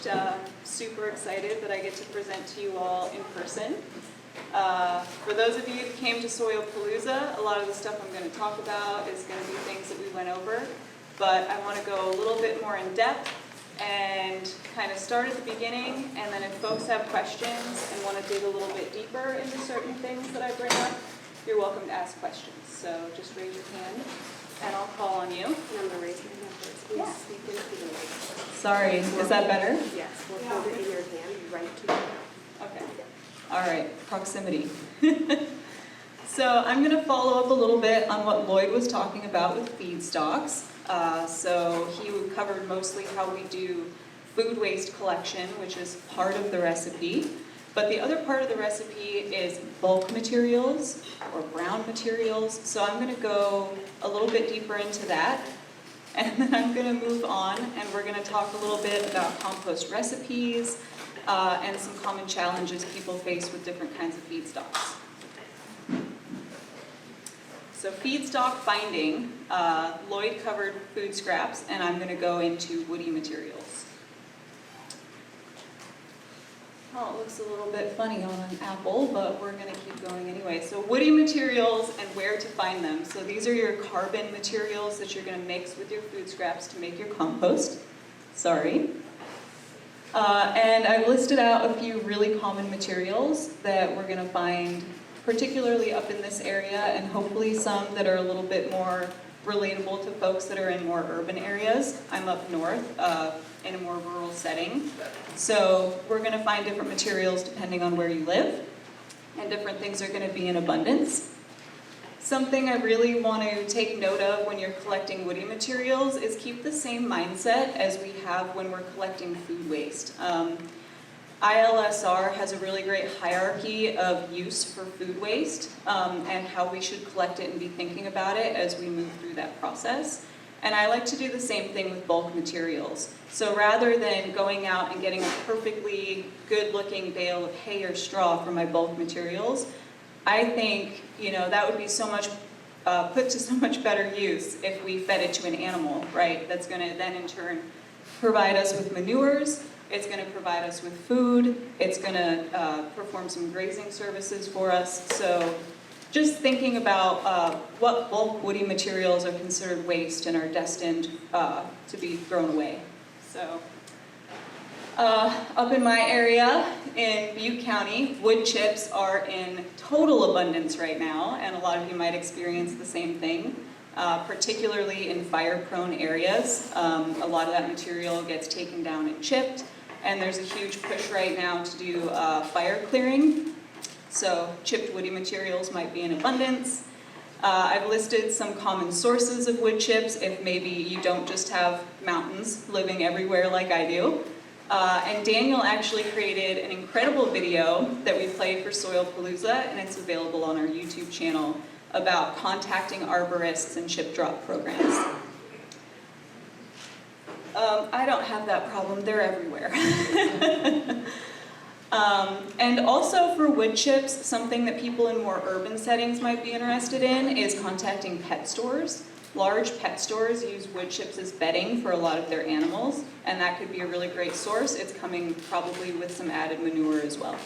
just super excited that I get to present to you all in person. For those of you who came to Soilpalooza, a lot of the stuff I'm going to talk about is going to be things that we went over, but I want to go a little bit more in depth and kind of start at the beginning, and then if folks have questions and want to dig a little bit deeper into certain things that I bring up, you're welcome to ask questions. So just raise your hand and I'll call on you. And I'm going to raise my hand first. Please speak into the mic. Sorry, is that better? Yes, we'll hold it in your hand right to you. Okay. All right, proximity. So I'm going to follow up a little bit on what Lloyd was talking about with feedstocks. So he covered mostly how we do food waste collection, which is part of the recipe. But the other part of the recipe is bulk materials or brown materials. So I'm going to go a little bit deeper into that. And then I'm going to move on and we're going to talk a little bit about compost recipes and some common challenges people face with different kinds of feedstocks. So feedstock finding, Lloyd covered food scraps, and I'm going to go into woody materials. Oh, it looks a little bit funny on an apple, but we're going to keep going anyway. So woody materials and where to find them. So these are your carbon materials that you're going to mix with your food scraps to make your compost. Sorry. And I've listed out a few really common materials that we're going to find particularly up in this area, and hopefully some that are a little bit more relatable to folks that are in more urban areas. I'm up north in a more rural setting. So we're going to find different materials depending on where you live, and different things are going to be in abundance. Something I really want to take note of when you're collecting woody materials is keep the same mindset as we have when we're collecting food waste. ILSR has a really great hierarchy of use for food waste and how we should collect it and be thinking about it as we move through that process. And I like to do the same thing with bulk materials. So rather than going out and getting a perfectly good-looking bale of hay or straw for my bulk materials, I think that would be so much put to so much better use if we fed it to an animal, right? That's going to then in turn provide us with manures. It's going to provide us with food. It's going to perform some grazing services for us. So just thinking about what bulk woody materials are considered waste and are destined to be thrown away. So up in my area in Butte County, wood chips are in total abundance right now, and a lot of you might experience the same thing, particularly in fire-prone areas. A lot of that material gets taken down and chipped. And there's a huge push right now to do fire clearing. So chipped woody materials might be in abundance. I've listed some common sources of wood chips if maybe you don't just have mountains living everywhere like I do. And Daniel actually created an incredible video that we played for Soilpalooza, and it's available on our YouTube channel, about contacting arborists and chip drop programs. I don't have that problem, they're everywhere. And also for wood chips, something that people in more urban settings might be interested in is contacting pet stores. Large pet stores use wood chips as bedding for a lot of their animals, and that could be a really great source. It's coming probably with some added manure as well.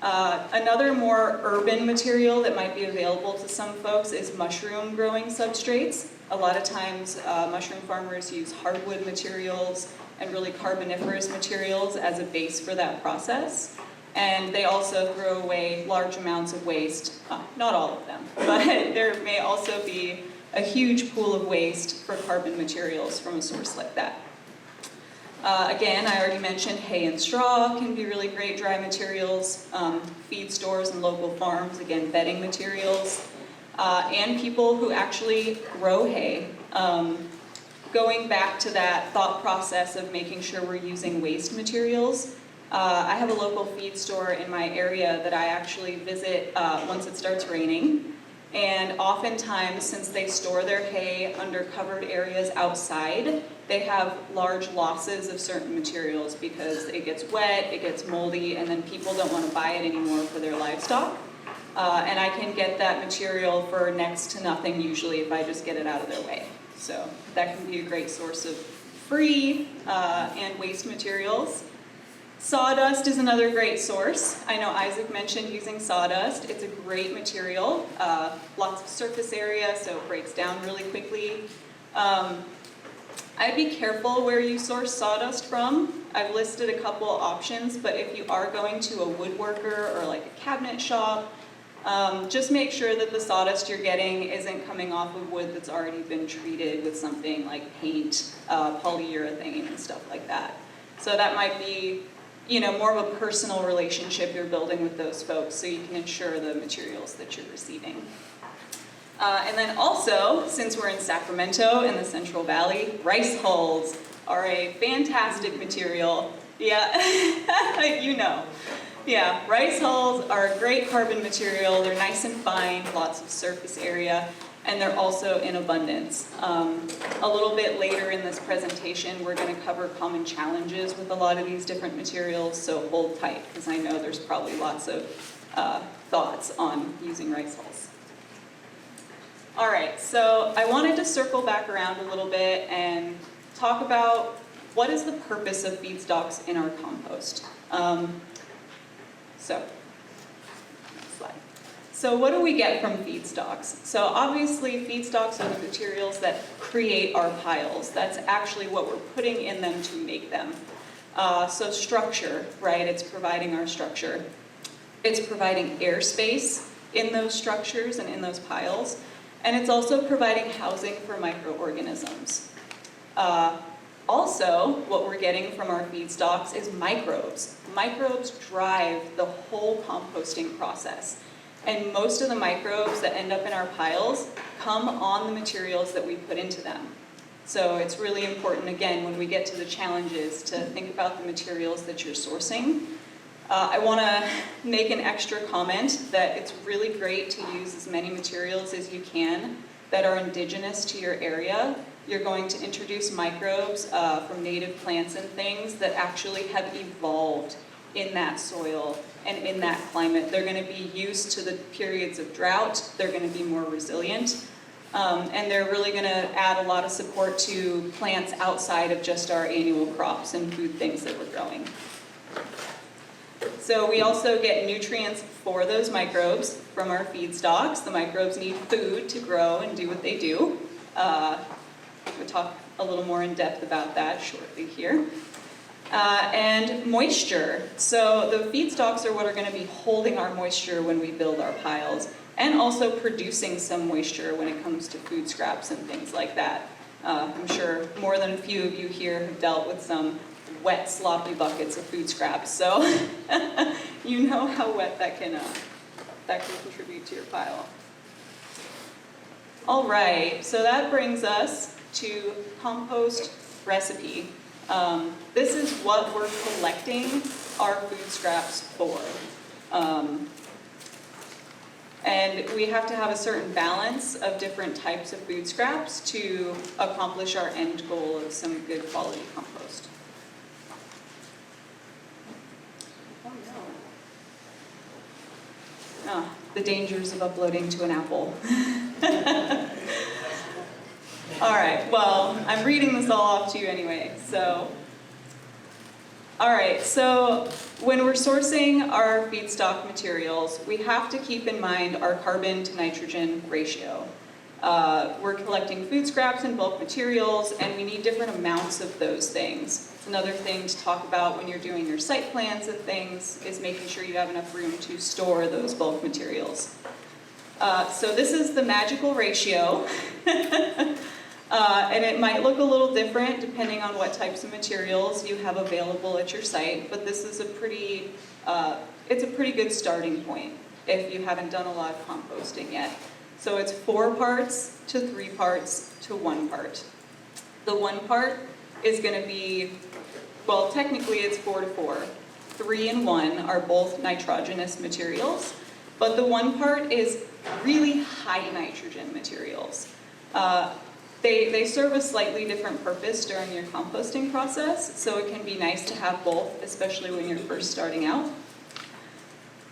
Another more urban material that might be available to some folks is mushroom growing substrates. A lot of times mushroom farmers use hardwood materials and really carboniferous materials as a base for that process. And they also throw away large amounts of waste, not all of them, but there may also be a huge pool of waste for carbon materials from a source like that. Again, I already mentioned hay and straw can be really great dry materials. Feed stores and local farms, again, bedding materials. And people who actually grow hay. Going back to that thought process of making sure we're using waste materials, I have a local feed store in my area that I actually visit once it starts raining. And oftentimes, since they store their hay under covered areas outside, they have large losses of certain materials because it gets wet, it gets moldy, and then people don't want to buy it anymore for their livestock. And I can get that material for next to nothing usually if I just get it out of their way. So that can be a great source of free and waste materials. Sawdust is another great source. I know Isaac mentioned using sawdust. It's a great material, lots of surface area, so it breaks down really quickly. I'd be careful where you source sawdust from. I've listed a couple options, but if you are going to a woodworker or like a cabinet shop, just make sure that the sawdust you're getting isn't coming off of wood that's already been treated with something like paint, polyurethane, and stuff like that. So that might be, more of a personal relationship you're building with those folks, so you can ensure the materials that you're receiving. And then also, since we're in Sacramento in the Central Valley, rice hulls are a fantastic material. Yeah, Yeah, rice hulls are a great carbon material. They're nice and fine, lots of surface area, and they're also in abundance. A little bit later in this presentation, we're going to cover common challenges with a lot of these different materials, so hold tight, because I know there's probably lots of thoughts on using rice hulls. All right, so I wanted to circle back around a little bit and talk about what is the purpose of feedstocks in our compost. Next slide. So what do we get from feedstocks? So obviously feedstocks are the materials that create our piles. That's actually what we're putting in them to make them. So structure, right? It's providing our structure. It's providing airspace in those structures and in those piles. And it's also providing housing for microorganisms. Also, what we're getting from our feedstocks is microbes. Microbes drive the whole composting process. And most of the microbes that end up in our piles come on the materials that we put into them. So it's really important, again, when we get to the challenges, to think about the materials that you're sourcing. I want to make an extra comment that it's really great to use as many materials as you can that are indigenous to your area. You're going to introduce microbes from native plants and things that actually have evolved in that soil and in that climate. They're going to be used to the periods of drought. They're going to be more resilient. And they're really going to add a lot of support to plants outside of just our annual crops and food things that we're growing. So we also get nutrients for those microbes from our feedstocks. The microbes need food to grow and do what they do. We'll talk a little more in depth about that shortly here. And moisture. So the feedstocks are what are going to be holding our moisture when we build our piles, and also producing some moisture when it comes to food scraps and things like that. I'm sure more than a few of you here have dealt with some wet, sloppy buckets of food scraps, so you know how wet that can contribute to your pile. All right, so that brings us to compost recipe. This is what we're collecting our food scraps for. And we have to have a certain balance of different types of food scraps to accomplish our end goal of some good quality compost. The dangers of uploading to an Apple. All right, well, I'm reading this all off to you anyway, so. All right, so when we're sourcing our feedstock materials, we have to keep in mind our carbon to nitrogen ratio. We're collecting food scraps and bulk materials, and we need different amounts of those things. Another thing to talk about when you're doing your site plans and things is making sure you have enough room to store those bulk materials. So this is the magical ratio. And it might look a little different depending on what types of materials you have available at your site, but this is it's a pretty good starting point if you haven't done a lot of composting yet. So it's 4 parts to 3 parts to 1 part. The 1 part is going to be, well, technically it's 4 to 4. 3 and 1 are both nitrogenous materials, but the 1 part is really high nitrogen materials. They serve a slightly different purpose during your composting process, so it can be nice to have both, especially when you're first starting out.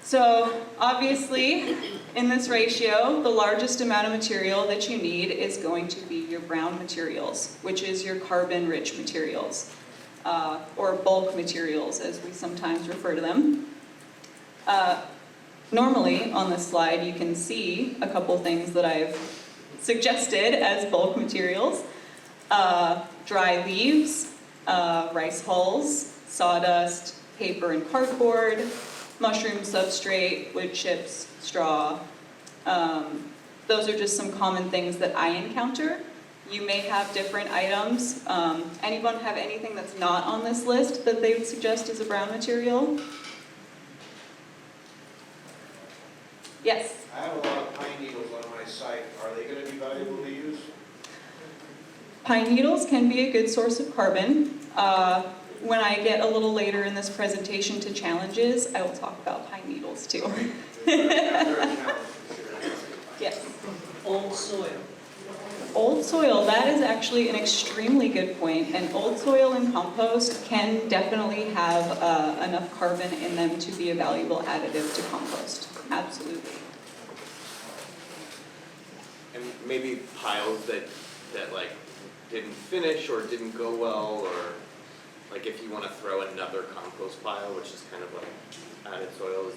So obviously, in this ratio, the largest amount of material that you need is going to be your brown materials, which is your carbon-rich materials, or bulk materials, as we sometimes refer to them. Normally, on this slide, you can see a couple things that I've suggested as bulk materials. Dry leaves, rice hulls, sawdust, paper and cardboard, mushroom substrate, wood chips, straw. Those are just some common things that I encounter. You may have different items. Anyone have anything that's not on this list that they would suggest as a brown material? Yes? I have a lot of pine needles on my site. Are they going to be valuable to use? Pine needles can be a good source of carbon. When I get a little later in this presentation to challenges, I will talk about pine needles too. Yes. Old soil. Old soil, that is actually an extremely good point. And old soil and compost can definitely have enough carbon in them to be a valuable additive to compost. Absolutely. And maybe piles that like didn't finish or didn't go well, or like if you want to throw another compost pile, which is kind of like added soil,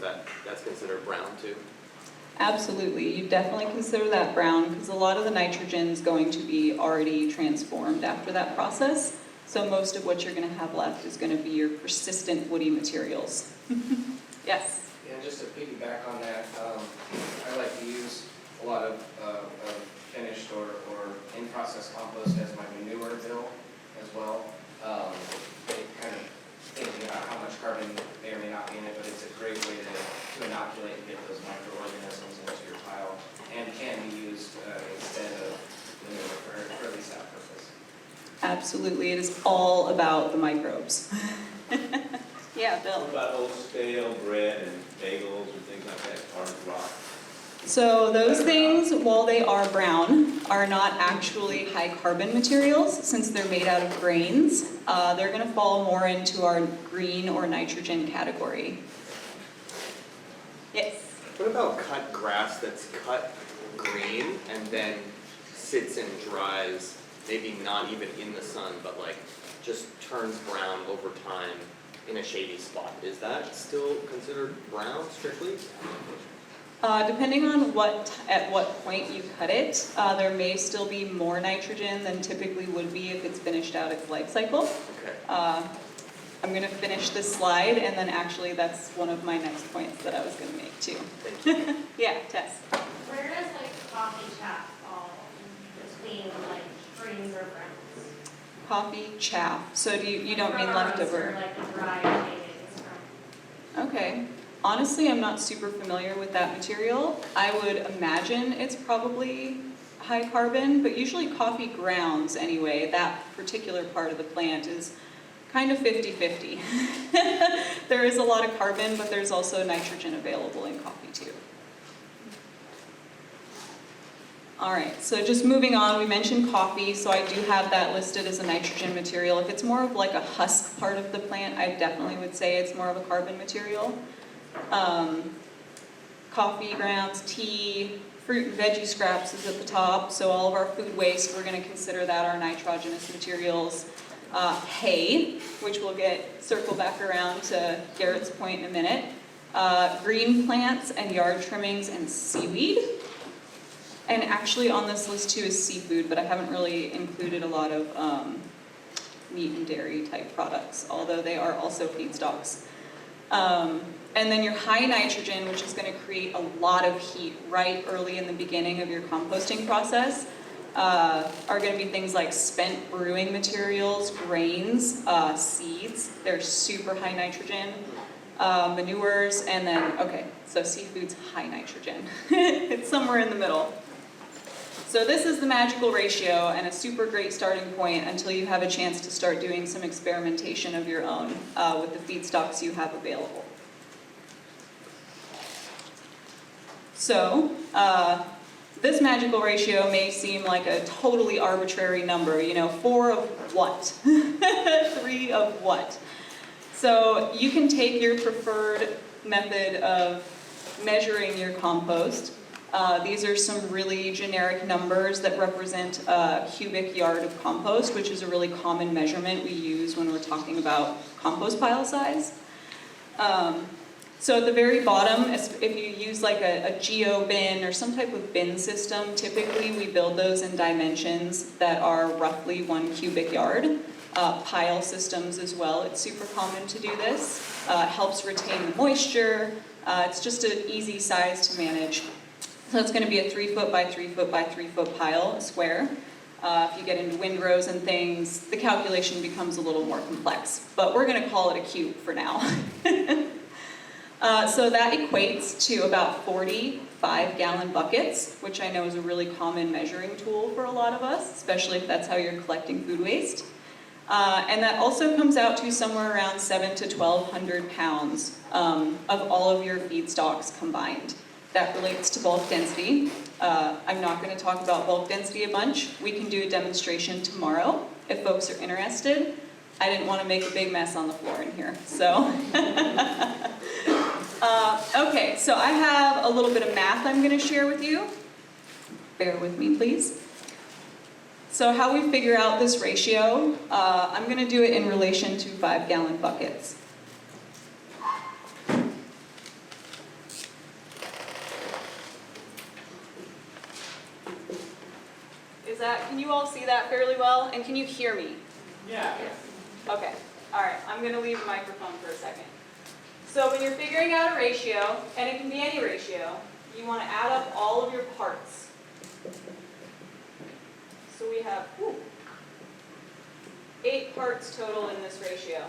that's considered brown too? Absolutely, you definitely consider that brown because a lot of the nitrogen is going to be already transformed after that process. So most of what you're going to have left is going to be your persistent woody materials. Yes? Yeah, just to piggyback on that, I like to use a lot of finished or in-process compost as my manure bill as well. It kind of thinking about how much carbon may or may not be in it, but it's a great way to inoculate and get those microorganisms into your pile, and can be used instead of manure for at least that purpose. Absolutely, it is all about the microbes. Yeah, Bill. What about old stale bread and bagels and things like that, hard to rot? So those things, while they are brown, are not actually high carbon materials since they're made out of grains. They're going to fall more into our green or nitrogen category. Yes? What about cut grass that's cut green and then sits and dries, maybe not even in the sun, but like just turns brown over time in a shady spot? Is that still considered brown strictly? Depending on at what point you cut it, there may still be more nitrogen than typically would be if it's finished out its life cycle. Okay. I'm going to finish this slide, and then actually that's one of my next points that I was going to make too. Thank you. Yeah, Tess. Where does like coffee chaff fall between like greens or browns? Coffee chaff. So you don't mean From a leftover? roaster, like a dry shavings from. Okay. Honestly, I'm not super familiar with that material. I would imagine it's probably high carbon, but usually coffee grounds anyway, that particular part of the plant is kind of 50-50. There is a lot of carbon, but there's also nitrogen available in coffee too. All right, so just moving on, we mentioned coffee, so I do have that listed as a nitrogen material. If it's more of like a husk part of the plant, I definitely would say it's more of a carbon material. Coffee grounds, tea, fruit and veggie scraps is at the top, so all of our food waste, we're going to consider that our nitrogenous materials. Hay, which we'll circle back around to Garrett's point in a minute. Green plants and yard trimmings and seaweed. And actually on this list too is seafood, but I haven't really included a lot of meat and dairy type products, although they are also feedstocks. And then your high nitrogen, which is going to create a lot of heat right early in the beginning of your composting process, are going to be things like spent brewing materials, grains, seeds. They're super high nitrogen. Manures, and then, okay, so seafood's high nitrogen. It's somewhere in the middle. So this is the magical ratio and a super great starting point until you have a chance to start doing some experimentation of your own with the feedstocks you have available. So, this magical ratio may seem like a totally arbitrary number, 4 of what? 3 of what? So you can take your preferred method of measuring your compost. These are some really generic numbers that represent a cubic yard of compost, which is a really common measurement we use when we're talking about compost pile size. So at the very bottom, if you use like a geo bin or some type of bin system, typically we build those in dimensions that are roughly 1 cubic yard. Pile systems as well, it's super common to do this. Helps retain the moisture. It's just an easy size to manage. So it's going to be a 3 foot by 3 foot by 3 foot pile, a square. If you get into windrows and things, the calculation becomes a little more complex. But we're going to call it a cube for now. So that equates to about 40 5-gallon buckets, which I know is a really common measuring tool for a lot of us, especially if that's how you're collecting food waste. And that also comes out to somewhere around 700 to 1,200 pounds of all of your feedstocks combined. That relates to bulk density. I'm not going to talk about bulk density a bunch. We can do a demonstration tomorrow if folks are interested. I didn't want to make a big mess on the floor in here, so. Okay, so I have a little bit of math I'm going to share with you. Bear with me, please. So how we figure out this ratio, I'm going to do it in relation to 5-gallon buckets. Can you all see that fairly well? And can you hear me? Yeah. Okay, all right, I'm going to leave the microphone for a second. So when you're figuring out a ratio, and it can be any ratio, you want to add up all of your parts. So we have 8 parts total in this ratio.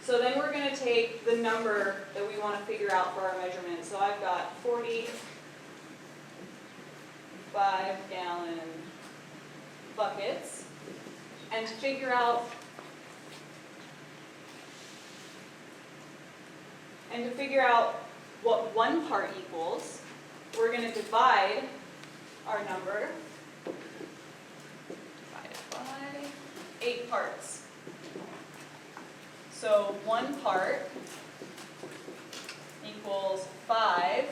So then we're going to take the number that we want to figure out for our measurement. So I've got 40 5-gallon buckets, and to figure out what 1 part equals, we're going to divide our number divided by 8 parts. So 1 part equals 5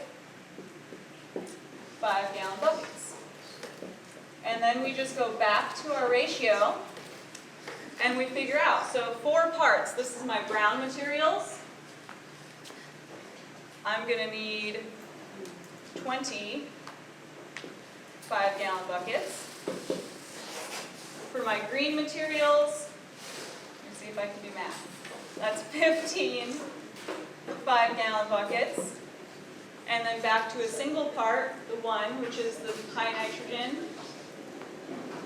5-gallon buckets. And then we just go back to our ratio and we figure out. So 4 parts, this is my brown materials. I'm going to need 20 5-gallon buckets. For my green materials, let me see if I can do math. That's 15 5-gallon buckets. And then back to a single part, the 1, which is the high nitrogen,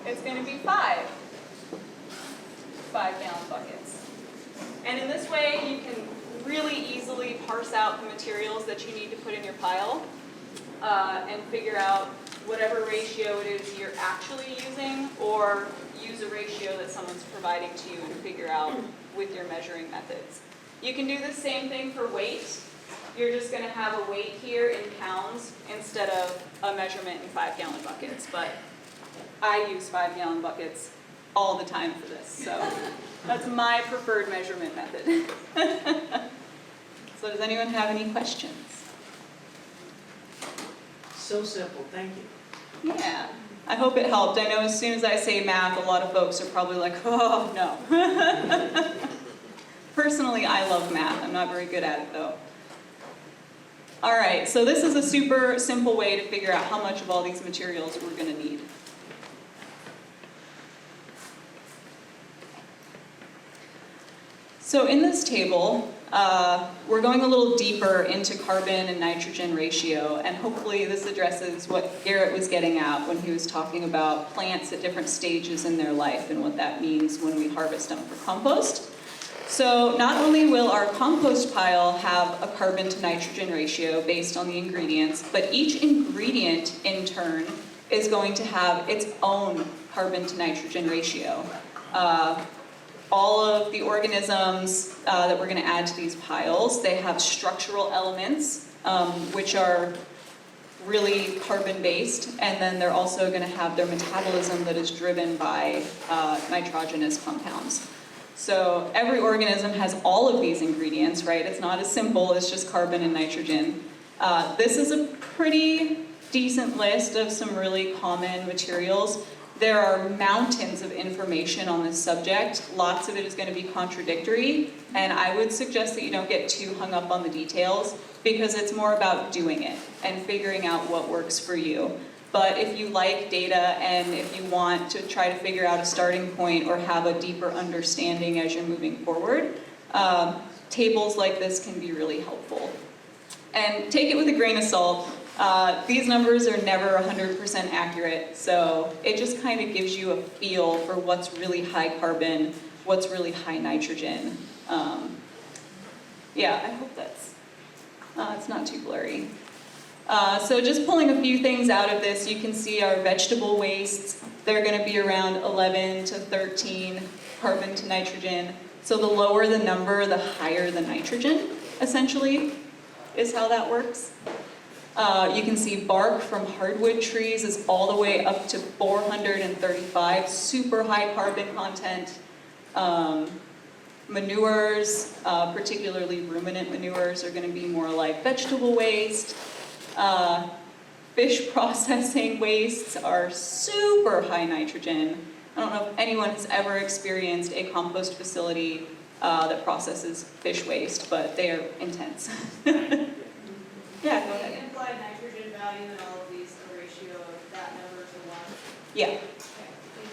it's going to be 5 5-gallon buckets. And in this way, you can really easily parse out the materials that you need to put in your pile and figure out whatever ratio it is you're actually using, or use a ratio that someone's providing to you and figure out with your measuring methods. You can do the same thing for weight. You're just going to have a weight here in pounds instead of a measurement in 5-gallon buckets. But I use 5-gallon buckets all the time for this, so that's my preferred measurement method. So does anyone have any questions? So simple, thank you. Yeah, I hope it helped. I know as soon as I say math, a lot of folks are probably like, oh, no. Personally, I love math. I'm not very good at it, though. All right, so this is a super simple way to figure out how much of all these materials we're going to need. So in this table, we're going a little deeper into carbon and nitrogen ratio, and hopefully this addresses what Garrett was getting at when he was talking about plants at different stages in their life and what that means when we harvest them for compost. So not only will our compost pile have a carbon to nitrogen ratio based on the ingredients, but each ingredient in turn is going to have its own carbon to nitrogen ratio. All of the organisms that we're going to add to these piles, they have structural elements, which are really carbon-based, and then they're also going to have their metabolism that is driven by nitrogenous compounds. So every organism has all of these ingredients, right? It's not as simple as just carbon and nitrogen. This is a pretty decent list of some really common materials. There are mountains of information on this subject. Lots of it is going to be contradictory, and I would suggest that you don't get too hung up on the details because it's more about doing it and figuring out what works for you. But if you like data and if you want to try to figure out a starting point or have a deeper understanding as you're moving forward, tables like this can be really helpful. And take it with a grain of salt. These numbers are never 100% accurate, so it just kind of gives you a feel for what's really high carbon, what's really high nitrogen. Yeah, I hope that's, it's not too blurry. So just pulling a few things out of this, you can see our vegetable wastes. They're going to be around 11 to 13 carbon to nitrogen. So the lower the number, the higher the nitrogen, essentially, is how that works. You can see bark from hardwood trees is all the way up to 435, super high carbon content. Manures, particularly ruminant manures, are going to be more like vegetable waste. Fish processing wastes are super high nitrogen. I don't know if anyone has ever experienced a compost facility that processes fish waste, but they are intense. Yeah, go ahead. The implied nitrogen value in all of these, the ratio of that number to 1. Yeah. Okay, thank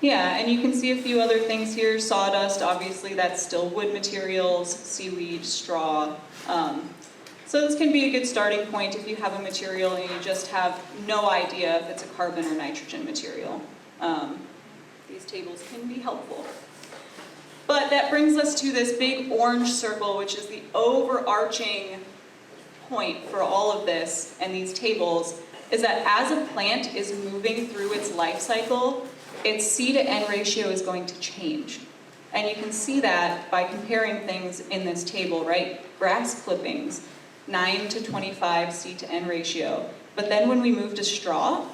you. Yeah, and you can see a few other things here. Sawdust, obviously, that's still wood materials, seaweed, straw. So this can be a good starting point if you have a material and you just have no idea if it's a carbon or nitrogen material. These tables can be helpful. But that brings us to this big orange circle, which is the overarching point for all of this and these tables, is that as a plant is moving through its life cycle, its C to N ratio is going to change. And you can see that by comparing things in this table, right? Grass clippings, 9 to 25 C to N ratio. But then when we move to straw,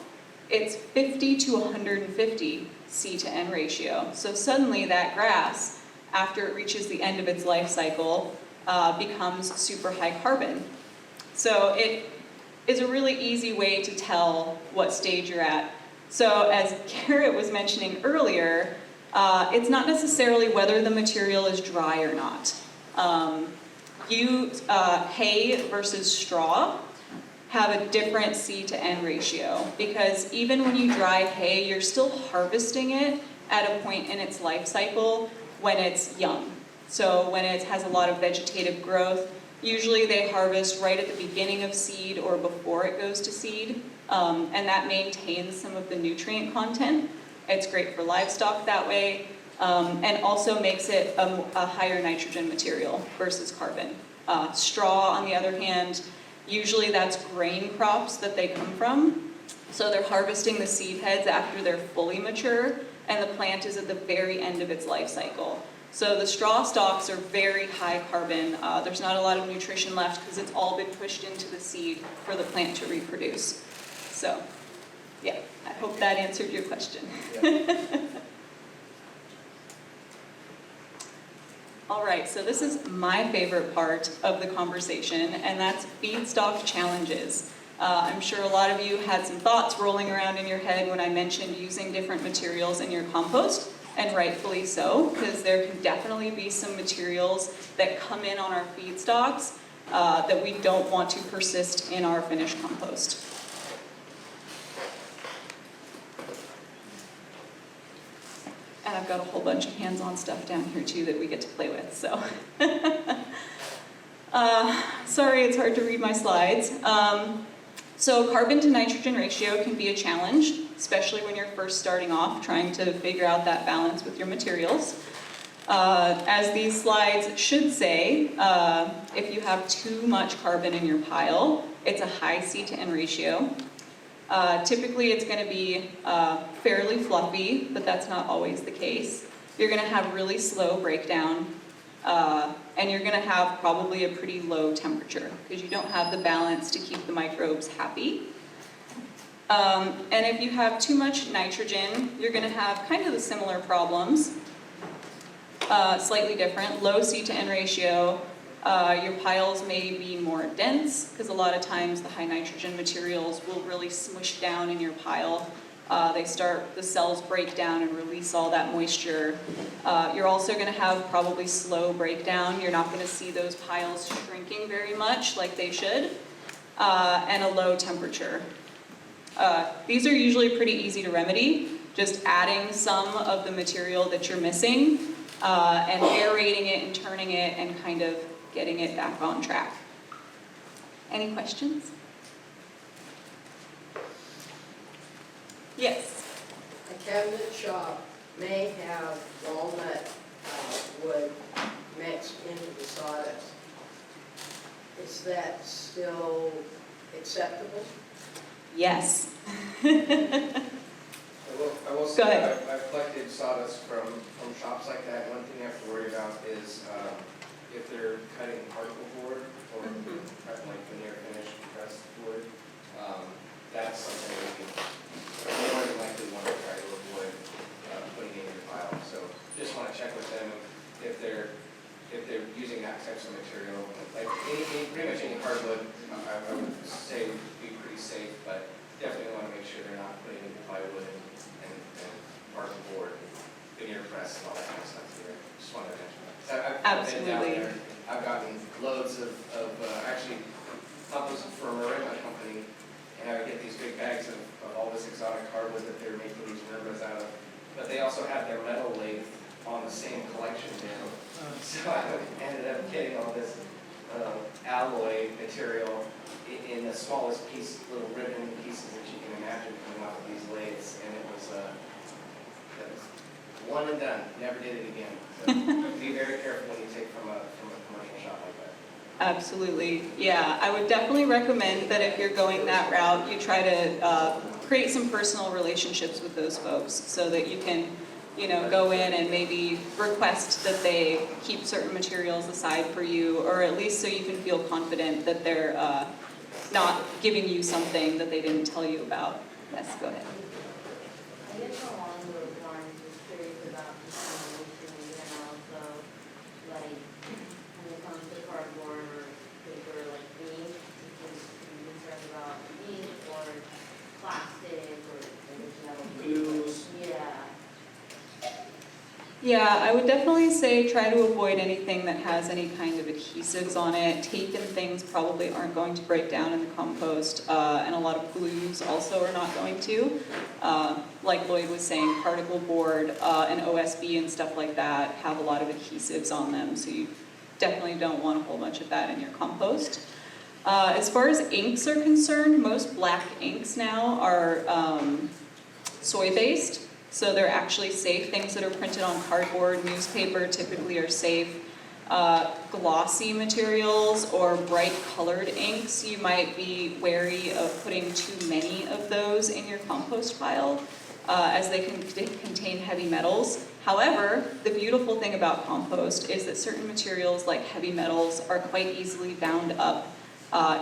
it's 50 to 150 C to N ratio. So suddenly that grass, after it reaches the end of its life cycle, becomes super high carbon. So it is a really easy way to tell what stage you're at. So as Garrett was mentioning earlier, it's not necessarily whether the material is dry or not. Hay versus straw have a different C to N ratio because even when you dry hay, you're still harvesting it at a point in its life cycle when it's young. So when it has a lot of vegetative growth, usually they harvest right at the beginning of seed or before it goes to seed, and that maintains some of the nutrient content. It's great for livestock that way, and also makes it a higher nitrogen material versus carbon. Straw, on the other hand, usually that's grain crops that they come from. So they're harvesting the seed heads after they're fully mature, and the plant is at the very end of its life cycle. So the straw stalks are very high carbon. There's not a lot of nutrition left because it's all been pushed into the seed for the plant to reproduce. So, yeah, I hope that answered your question. Yeah. All right, so this is my favorite part of the conversation, and that's feedstock challenges. I'm sure a lot of you had some thoughts rolling around in your head when I mentioned using different materials in your compost, and rightfully so, because there can definitely be some materials that come in on our feedstocks that we don't want to persist in our finished compost. And I've got a whole bunch of hands-on stuff down here too that we get to play with, so. Sorry, it's hard to read my slides. So carbon to nitrogen ratio can be a challenge, especially when you're first starting off, trying to figure out that balance with your materials. As these slides should say, if you have too much carbon in your pile, it's a high C to N ratio. Typically it's going to be fairly fluffy, but that's not always the case. You're going to have really slow breakdown, and you're going to have probably a pretty low temperature because you don't have the balance to keep the microbes happy. And if you have too much nitrogen, you're going to have kind of the similar problems, slightly different, low C to N ratio, Your piles may be more dense, because a lot of times the high nitrogen materials will really smush down in your pile. The cells break down and release all that moisture. You're also going to have probably slow breakdown. You're not going to see those piles shrinking very much like they should, and a low temperature. These are usually pretty easy to remedy, just adding some of the material that you're missing, and aerating it and turning it and kind of getting it back on track. Any questions? Yes. A cabinet shop may have walnut wood mixed into the sawdust. Is that still acceptable? Yes. I will Go say, ahead. I've collected sawdust from shops like that. One thing you have to worry about is if they're cutting particle board or like veneer finished pressed wood, that's something that you more than likely want to try to avoid putting in your pile. So just want to check with them if they're using that types of material. Like pretty much any hardwood, I would say would be pretty safe, but definitely want to make sure they're not putting in plywood and particle board, veneer press, and all that kind of stuff here. Just wanted to mention that. So I've been down Absolutely. there. I've gotten loads of actually compost for a marimba company, and I would get these big bags of all this exotic hardwood that they're making these marimbas out of. But they also have their metal lathe on the same collection bin. So I ended up getting all this alloy material in the smallest piece, little ribbon pieces that you can imagine coming off of these lathes, and it was one and done. Never did it again. So be very careful when you take from a commercial shop like that. Absolutely. Yeah, I would definitely recommend that if you're going that route, you try to create some personal relationships with those folks so that you can, go in and maybe request that they keep certain materials aside for you, or at least so you can feel confident that they're not giving you something that they didn't tell you about. Yes, go ahead. I guess along those lines, just curious about the composting and also, like, when it comes to cardboard or paper, like ink, because you're concerned about ink or plastic or metal. Glues. Yeah. Yeah, I would definitely say try to avoid anything that has any kind of adhesives on it. Tape and things probably aren't going to break down in the compost, and a lot of glues also are not going to. Like Lloyd was saying, particle board and OSB and stuff like that have a lot of adhesives on them, so you definitely don't want a whole bunch of that in your compost. As far as inks are concerned, most black inks now are soy-based. So they're actually safe. Things that are printed on cardboard, newspaper typically are safe. Glossy materials or bright colored inks, you might be wary of putting too many of those in your compost pile, as they can contain heavy metals. However, the beautiful thing about compost is that certain materials like heavy metals are quite easily bound up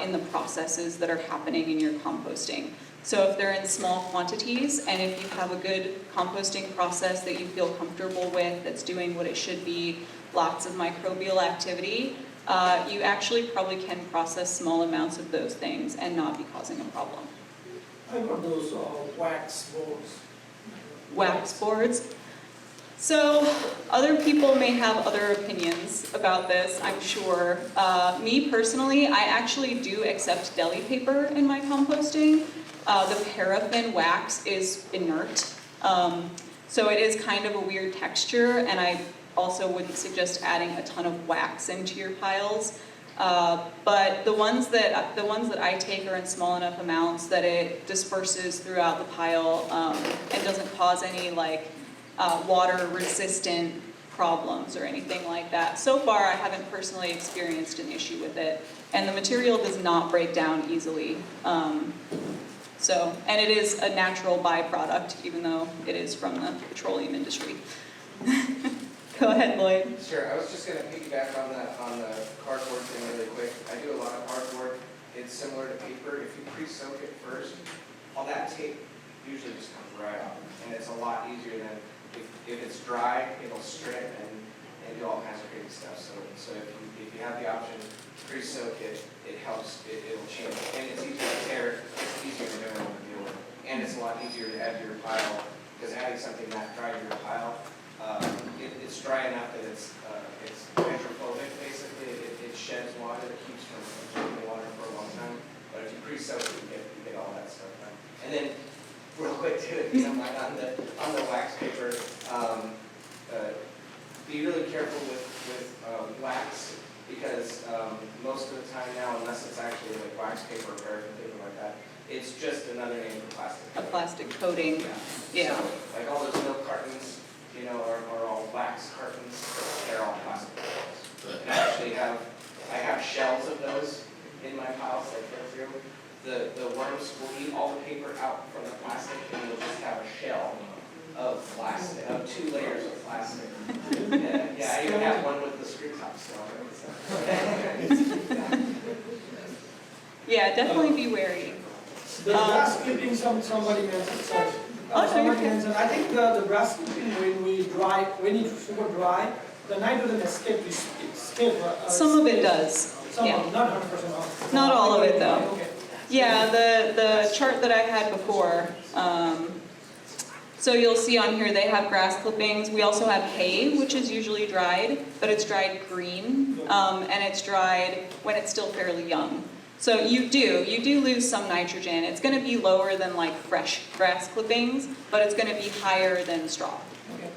in the processes that are happening in your composting. So if they're in small quantities, and if you have a good composting process that you feel comfortable with, that's doing what it should be, lots of microbial activity, you actually probably can process small amounts of those things and not be causing a problem. I got those wax boards. Wax boards. So other people may have other opinions about this, I'm sure. Me personally, I actually do accept deli paper in my composting. The paraffin wax is inert, so it is kind of a weird texture, and I also wouldn't suggest adding a ton of wax into your piles. But the ones that I take are in small enough amounts that it disperses throughout the pile and doesn't cause any water-resistant problems or anything like that. So far, I haven't personally experienced an issue with it, and the material does not break down easily. And it is a natural byproduct, even though it is from the petroleum industry. Go ahead, Lloyd. Sure, I was just going to piggyback on the cardboard thing really quick. I do a lot of cardboard. It's similar to paper. If you pre-soak it first, all that tape usually just comes right off, and it's a lot easier than if it's dry, it'll strip and do all kinds of crazy stuff. So if you have the option, pre-soak it, it helps, it'll change. And it's easier to tear, it's easier to know what to deal with. And it's a lot easier to add to your pile, because adding something that dry to your pile, it's dry enough that it's hydrophobic, basically. It sheds water, it keeps from absorbing water for a long time. But if you pre-soak it, you get all that stuff done. And then, real quick too, if you don't mind, on the wax paper, be really careful with wax, because most of the time now, unless it's actually like wax paper or paraffin paper like that, it's just another name for plastic. A plastic coating. Yeah. So, like all those milk cartons, are all wax cartons. They're all plastic cartons. And I have shells of those in my piles that go through. The worms will eat all the paper out from the plastic, and you'll just have a shell of plastic, of 2 layers of plastic. Yeah, I even have one with the screw top still. Yeah, definitely be wary. The grass clipping, somebody mentioned, sorry. Somebody mentioned, I think the grass clipping, when it's super dry, the nitrogen escape. Some of it does. Some of it, not 100%. Not all of it, though. Okay. Yeah, the chart that I had before, so you'll see on here they have grass clippings. We also have hay, which is usually dried, but it's dried green, and it's dried when it's still fairly young. So you do lose some nitrogen. It's going to be lower than like fresh grass clippings, but it's going to be higher than straw. Okay.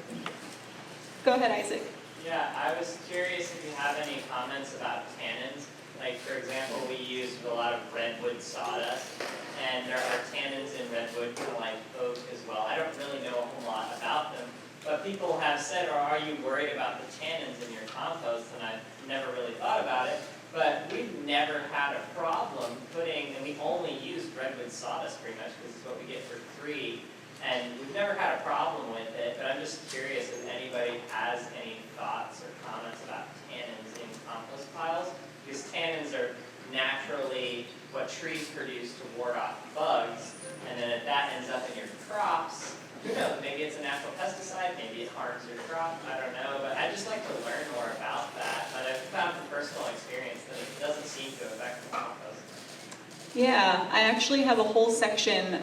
Go ahead, Isaac. Yeah, I was curious if you have any comments about tannins. Like, for example, we use a lot of redwood sawdust, and there are tannins in redwood, kind of like oak as well. I don't really know a whole lot about them, but people have said, or are you worried about the tannins in your compost? And I've never really thought about it, but we've never had a problem putting, and we only use redwood sawdust pretty much because it's what we get for free, and we've never had a problem with it, but I'm just curious if anybody has any thoughts or comments about tannins in compost piles. Because tannins are naturally what trees produce to ward off bugs, and then if that ends up in your crops, who knows, maybe it's a natural pesticide, maybe it harms your crop, I don't know, but I'd just like to learn more about that. But I've found from personal experience that it doesn't seem to affect the compost. Yeah, I actually have a whole section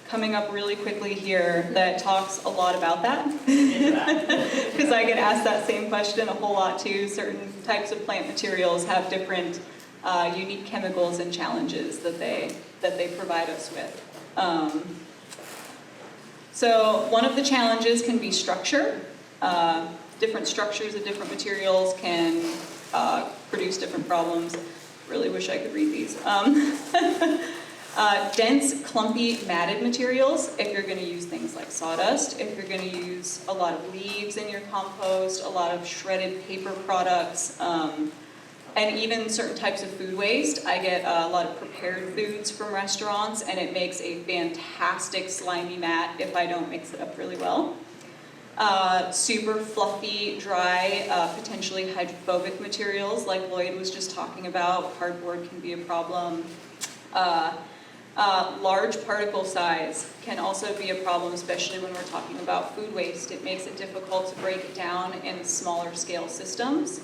coming up really quickly here that talks a lot about that. Because I get asked that same question a whole lot too. Certain types of plant materials have different unique chemicals and challenges that they provide us with. So one of the challenges can be structure. Different structures of different materials can produce different problems. Really wish I could read these. Dense, clumpy, matted materials, if you're going to use things like sawdust, if you're going to use a lot of leaves in your compost, a lot of shredded paper products, and even certain types of food waste. I get a lot of prepared foods from restaurants, and it makes a fantastic slimy mat if I don't mix it up really well. Super fluffy, dry, potentially hydrophobic materials like Lloyd was just talking about. Cardboard can be a problem. Large particle size can also be a problem, especially when we're talking about food waste. It makes it difficult to break it down in smaller scale systems,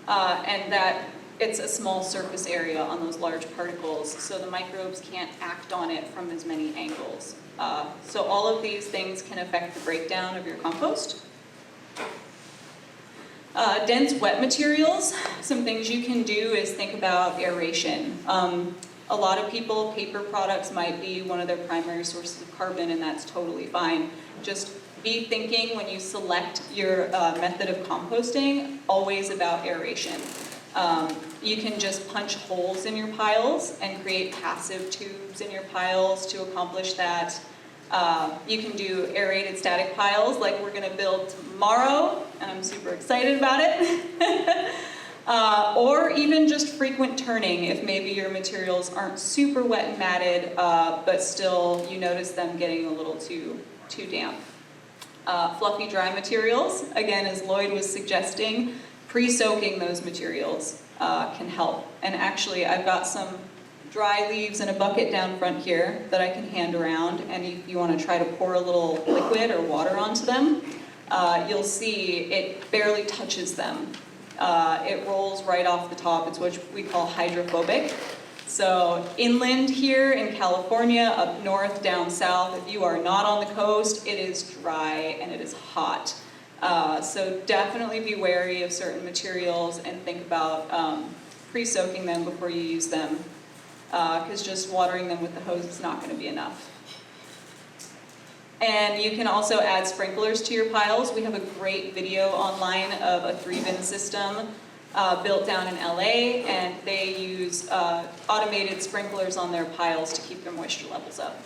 and that it's a small surface area on those large particles, so the microbes can't act on it from as many angles. So all of these things can affect the breakdown of your compost. Dense wet materials, some things you can do is think about aeration. A lot of people, paper products might be one of their primary sources of carbon, and that's totally fine. Just be thinking when you select your method of composting, always about aeration. You can just punch holes in your piles and create passive tubes in your piles to accomplish that. You can do aerated static piles like we're going to build tomorrow, and I'm super excited about it. Or even just frequent turning if maybe your materials aren't super wet and matted, but still you notice them getting a little too damp. Fluffy dry materials, again, as Lloyd was suggesting, pre-soaking those materials can help. And actually, I've got some dry leaves in a bucket down front here that I can hand around, and if you want to try to pour a little liquid or water onto them, you'll see it barely touches them. It rolls right off the top. It's what we call hydrophobic. So inland here in California, up north, down south, if you are not on the coast, it is dry and it is hot. So definitely be wary of certain materials and think about pre-soaking them before you use them, because just watering them with the hose is not going to be enough. And you can also add sprinklers to your piles. We have a great video online of a 3-bin system built down in LA, and they use automated sprinklers on their piles to keep their moisture levels up.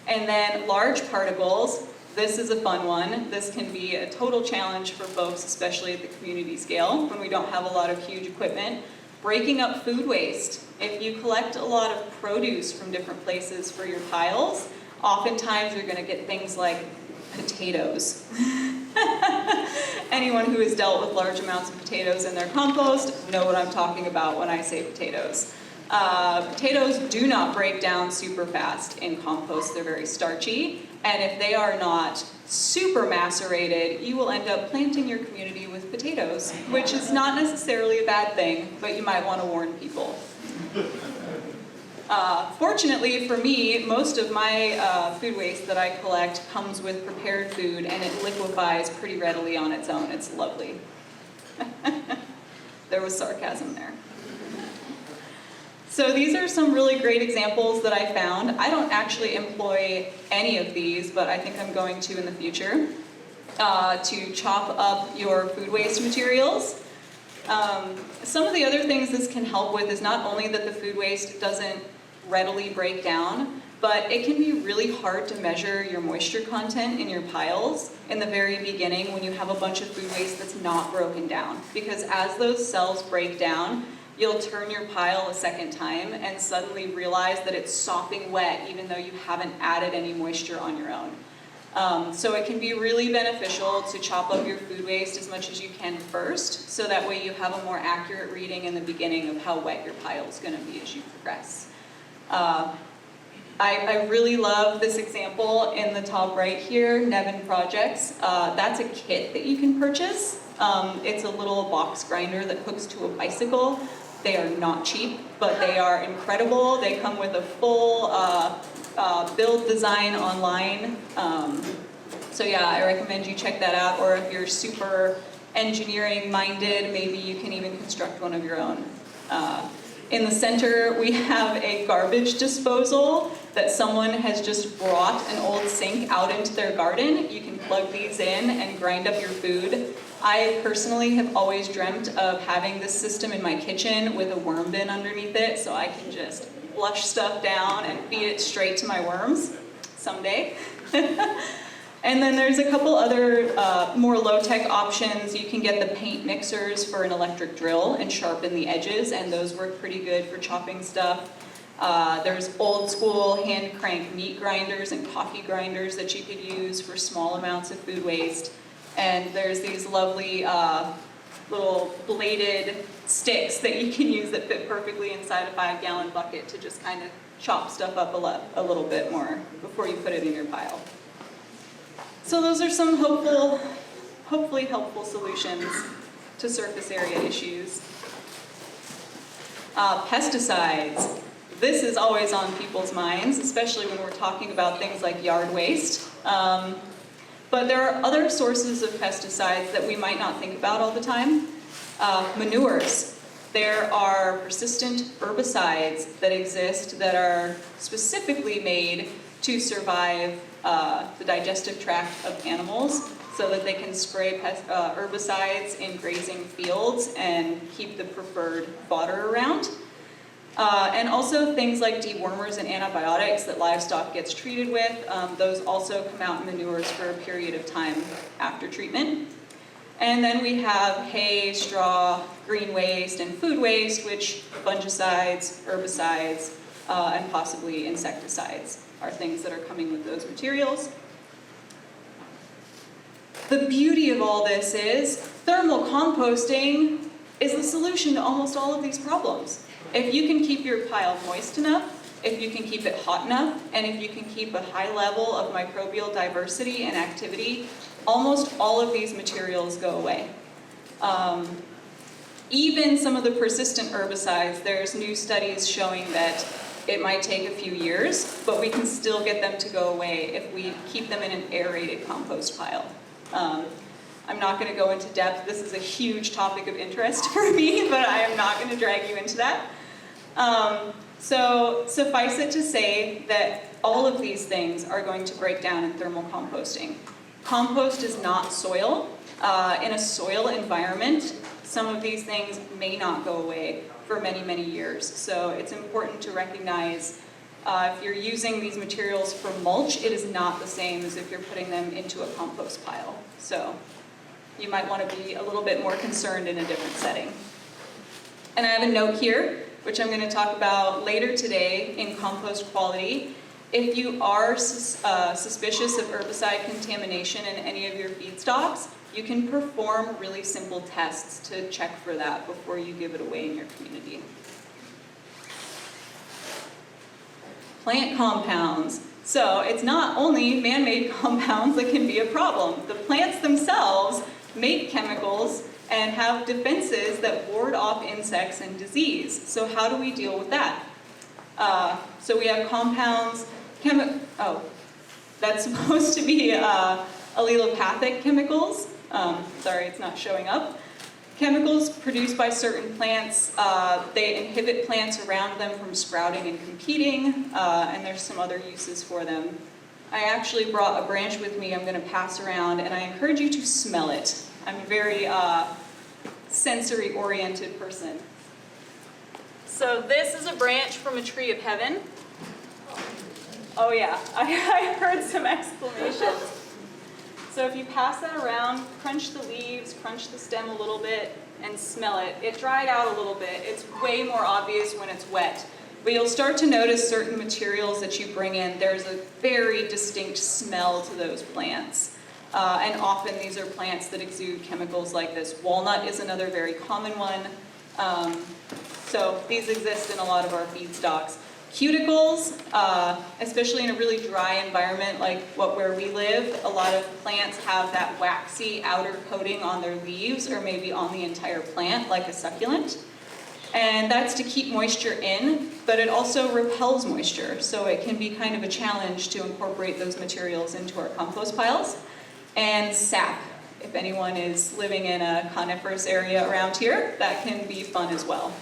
And then large particles, this is a fun one. This can be a total challenge for folks, especially at the community scale, when we don't have a lot of huge equipment. Breaking up food waste. If you collect a lot of produce from different places for your piles, oftentimes you're going to get things like potatoes. Anyone who has dealt with large amounts of potatoes in their compost know what I'm talking about when I say potatoes. Potatoes do not break down super fast in compost. They're very starchy, and if they are not super macerated, you will end up planting your community with potatoes, which is not necessarily a bad thing, but you might want to warn people. Fortunately for me, most of my food waste that I collect comes with prepared food, and it liquefies pretty readily on its own. It's lovely. There was sarcasm there. So these are some really great examples that I found. I don't actually employ any of these, but I think I'm going to in the future, to chop up your food waste materials. Some of the other things this can help with is not only that the food waste doesn't readily break down, but it can be really hard to measure your moisture content in your piles in the very beginning when you have a bunch of food waste that's not broken down. Because as those cells break down, you'll turn your pile a second time and suddenly realize that it's sopping wet even though you haven't added any moisture on your own. So it can be really beneficial to chop up your food waste as much as you can first, so that way you have a more accurate reading in the beginning of how wet your pile is going to be as you progress. I really love this example in the top right here, Nevin Projects. That's a kit that you can purchase. It's a little box grinder that hooks to a bicycle. They are not cheap, but they are incredible. They come with a full build design online. So yeah, I recommend you check that out, or if you're super engineering minded, maybe you can even construct one of your own. In the center, we have a garbage disposal that someone has just brought an old sink out into their garden. You can plug these in and grind up your food. I personally have always dreamt of having this system in my kitchen with a worm bin underneath it, so I can just flush stuff down and feed it straight to my worms someday. And then there's a couple other more low-tech options. You can get the paint mixers for an electric drill and sharpen the edges, and those work pretty good for chopping stuff. There's old school hand crank meat grinders and coffee grinders that you could use for small amounts of food waste. And there's these lovely little bladed sticks that you can use that fit perfectly inside a 5-gallon bucket to just kind of chop stuff up a little bit more before you put it in your pile. So those are some hopefully helpful solutions to surface area issues. Pesticides. This is always on people's minds, especially when we're talking about things like yard waste. But there are other sources of pesticides that we might not think about all the time. Manures. There are persistent herbicides that exist that are specifically made to survive the digestive tract of animals, so that they can spray herbicides in grazing fields and keep the preferred fodder around. And also things like dewormers and antibiotics that livestock gets treated with, those also come out in manures for a period of time after treatment. And then we have hay, straw, green waste, and food waste, which fungicides, herbicides, and possibly insecticides are things that are coming with those materials. The beauty of all this is thermal composting is the solution to almost all of these problems. If you can keep your pile moist enough if you can keep it hot enough, and if you can keep a high level of microbial diversity and activity, almost all of these materials go away. Even some of the persistent herbicides, there's new studies showing that it might take a few years, but we can still get them to go away if we keep them in an aerated compost pile. I'm not going to go into depth. This is a huge topic of interest for me, but I am not going to drag you into that. So suffice it to say that all of these things are going to break down in thermal composting. Compost is not soil. In a soil environment, some of these things may not go away for many, many years. So it's important to recognize if you're using these materials for mulch, it is not the same as if you're putting them into a compost pile. So you might want to be a little bit more concerned in a different setting. And I have a note here, which I'm going to talk about later today in compost quality. If you are suspicious of herbicide contamination in any of your feedstocks, you can perform really simple tests to check for that before you give it away in your community. Plant compounds. So it's not only man-made compounds that can be a problem. The plants themselves make chemicals and have defenses that ward off insects and disease. So how do we deal with that? So we have compounds, that's supposed to be allelopathic chemicals. Sorry, it's not showing up. Chemicals produced by certain plants, they inhibit plants around them from sprouting and competing, and there's some other uses for them. I actually brought a branch with me I'm going to pass around, and I encourage you to smell it. I'm a very sensory-oriented person. So this is a branch from a tree of heaven. Oh yeah, I heard some exclamations. So if you pass that around, crunch the leaves, crunch the stem a little bit, and smell it. It dried out a little bit. It's way more obvious when it's wet. But you'll start to notice certain materials that you bring in, there's a very distinct smell to those plants. And often these are plants that exude chemicals like this. Walnut is another very common one. So these exist in a lot of our feedstocks. Cuticles, especially in a really dry environment like where we live, a lot of plants have that waxy outer coating on their leaves or maybe on the entire plant like a succulent. And that's to keep moisture in, but it also repels moisture, so it can be kind of a challenge to incorporate those materials into our compost piles. And sap, if anyone is living in a coniferous area around here, that can be fun as well.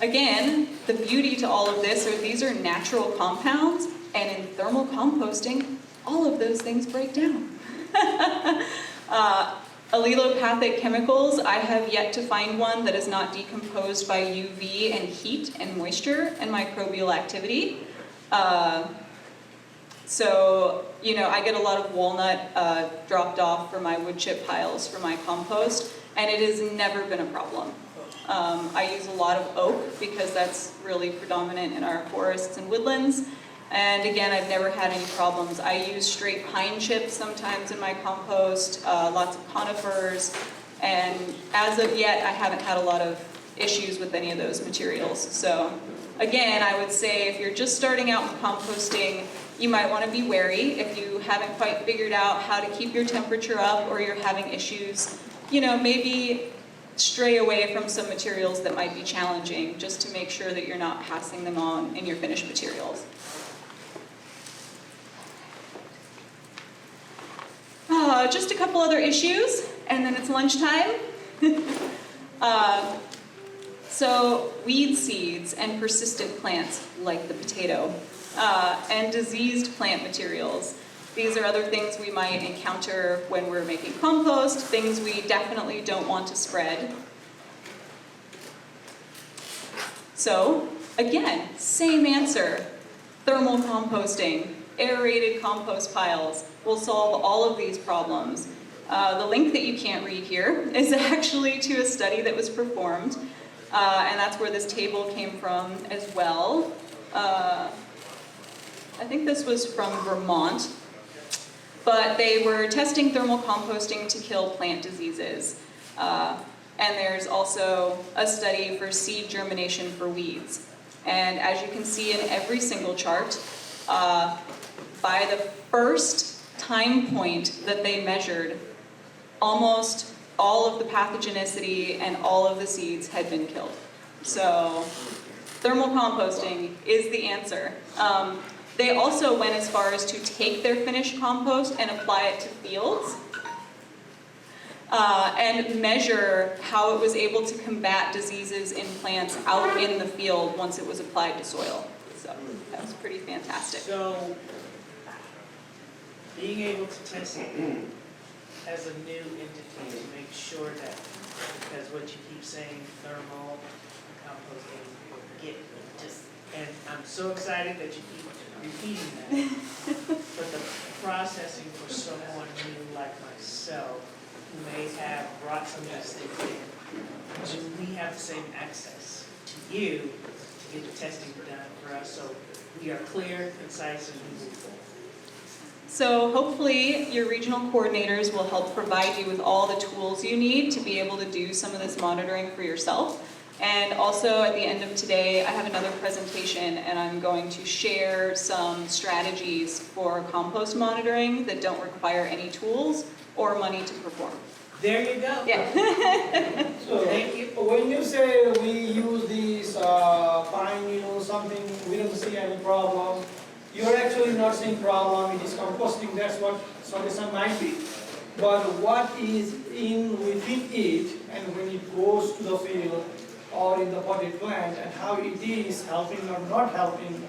Again, the beauty to all of this are these are natural compounds, and in thermal composting, all of those things break down. Allelopathic chemicals, I have yet to find one that is not decomposed by UV and heat and moisture and microbial activity. So, I get a lot of walnut dropped off for my wood chip piles for my compost, and it has never been a problem. I use a lot of oak because that's really predominant in our forests and woodlands. And again, I've never had any problems. I use straight pine chips sometimes in my compost, lots of conifers, and as of yet, I haven't had a lot of issues with any of those materials. So again, I would say if you're just starting out in composting, you might want to be wary if you haven't quite figured out how to keep your temperature up or you're having issues. Maybe stray away from some materials that might be challenging just to make sure that you're not passing them on in your finished materials. Just a couple other issues, and then it's lunchtime. So weed seeds and persistent plants like the potato, and diseased plant materials. These are other things we might encounter when we're making compost, things we definitely don't want to spread. So, again, same answer. Thermal composting, aerated compost piles will solve all of these problems. The link that you can't read here is actually to a study that was performed, and that's where this table came from as well. I think this was from Vermont. But they were testing thermal composting to kill plant diseases. And there's also a study for seed germination for weeds. And as you can see in every single chart, by the first time point that they measured, almost all of the pathogenicity and all of the seeds had been killed. So thermal composting is the answer. They also went as far as to take their finished compost and apply it to fields and measure how it was able to combat diseases in plants out in the field once it was applied to soil. So that was pretty fantastic. So, being able to test it as a new entity to make sure that, because what you keep saying, thermal composting, get just, and I'm so excited that you keep repeating that. But the processing for someone new like myself, who may have brought some of these things in, do we have the same access to you to get the testing done for us so we are clear, concise, and we move forward? So hopefully your regional coordinators will help provide you with all the tools you need to be able to do some of this monitoring for yourself. And also at the end of today, I have another presentation and I'm going to share some strategies for compost monitoring that don't require any tools or money to perform. There you go. Yeah. So, Thank you. when you say we use these fine, something, we don't see any problem, you're actually not seeing problem, it is composting, that's what solution might be. But what is within it, and when it goes to the field or in the potted plant, and how it is helping or not helping,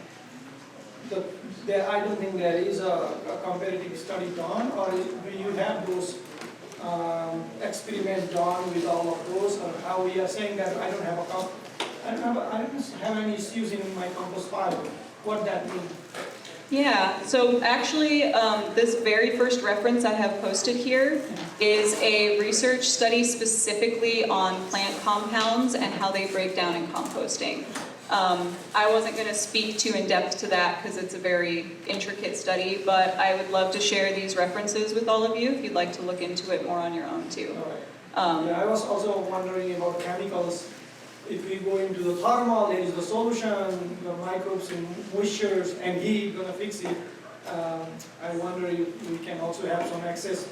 I don't think there is a comparative study done, or do you have those experiments done with all of those, or how we are saying that I don't have any issues in my compost pile, what that means? Yeah, so actually this very first reference I have posted here is a research study specifically on plant compounds and how they break down in composting. I wasn't going to speak too in depth to that because it's a very intricate study, but I would love to share these references with all of you if you'd like to look into it more on your own too. All right. Yeah, I was also wondering about chemicals. If we go into the thermal, there is the solution, the microbes and moistures, and heat gonna fix it. I wonder if we can also have some access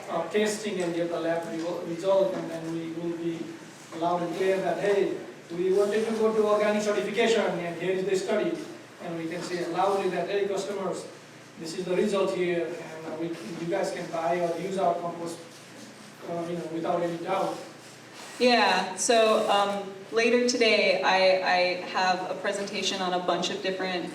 of testing and get the lab result, and then we will be loud and clear that, hey, we wanted to go to organic certification, and here is the study. And we can say loudly that, hey, customers, this is the result here, and you guys can buy or use our compost without any doubt. Yeah, so later today I have a presentation on a bunch of different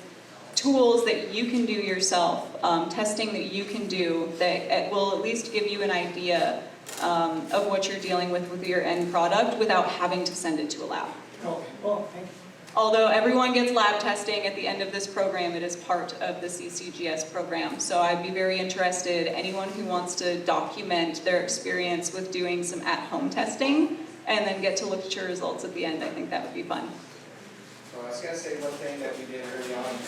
tools that you can do yourself, testing that you can do that will at least give you an idea of what you're dealing with your end product without having to send it to a lab. Okay, well, thank you. Although everyone gets lab testing at the end of this program, it is part of the CCGS program. So I'd be very interested, anyone who wants to document their experience with doing some at-home testing and then get to look at your results at the end, I think that would be fun. So I was going to say one thing that we did early on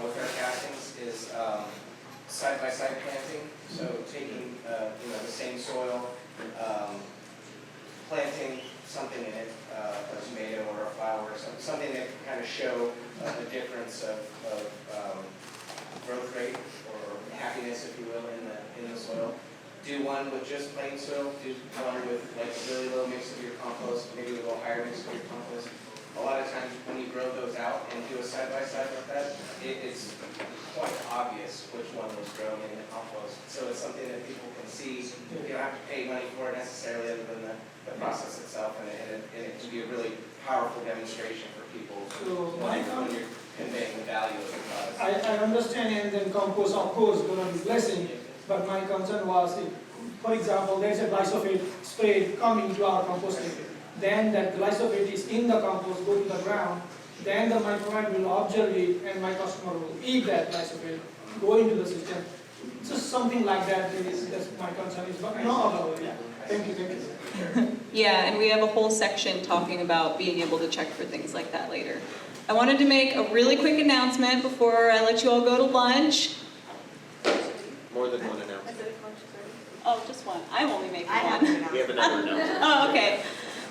with our castings is side-by-side planting. So taking the same soil, planting something in it, a tomato or a flower, or something that can kind of show the difference of growth rate or happiness, if you will, in the soil. Do one with just plain soil, do one with like a really low mix of your compost, maybe a little higher mix of your compost. A lot of times when you grow those out and do a side-by-side like that, it's quite obvious which one was grown in the compost. So it's something that people can see. You don't have to pay money for it necessarily other than the process itself, and it can be a really powerful demonstration for people when you're conveying the value of the product. I understand, and then compost, of course, going to be blessing it. But my concern was, if, for example, there's a glyphosate spray coming to our composting. Then that glyphosate is in the compost, go to the ground. Then the microbe will observe it, and my customer will eat that glyphosate, go into the system. Just something like that is that's my concern is, but no other way. Yeah. Thank you. Yeah, and we have a whole section talking about being able to check for things like that later. I wanted to make a really quick announcement before I let you all go to lunch. More than one announcement. Oh, just one. I'm only making I have one. an We have another announcement. Oh, okay.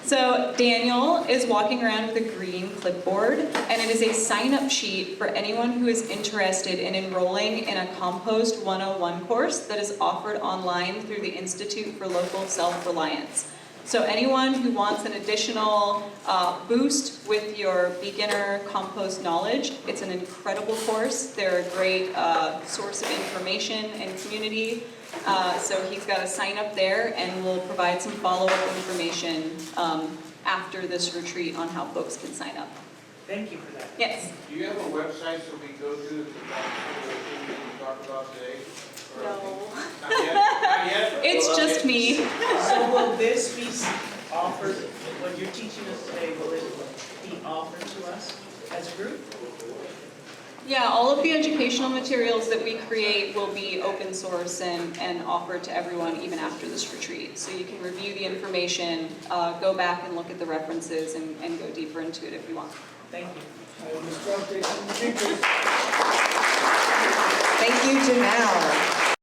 So Daniel is walking around with a green clipboard, and it is a sign-up sheet for anyone who is interested in enrolling in a Compost 101 course that is offered online through the Institute for Local Self-Reliance. So anyone who wants an additional boost with your beginner compost knowledge, it's an incredible course. They're a great source of information and community. So he's got a sign up there, and we'll provide some follow-up information after this retreat on how folks can sign up. Thank you for that. Yes? Do you have a website that we go to talk some of the things that we talked about today? Or- No. Not yet? Not yet? It's just me. So will this be offered, what you're teaching us today, will it be offered to us as a group? Yeah, all of the educational materials that we create will be open source and offered to everyone even after this retreat. So you can review the information, go back and look at the references and go deeper into it if you want. Thank you. I will start taking pictures. Thank you, Janelle.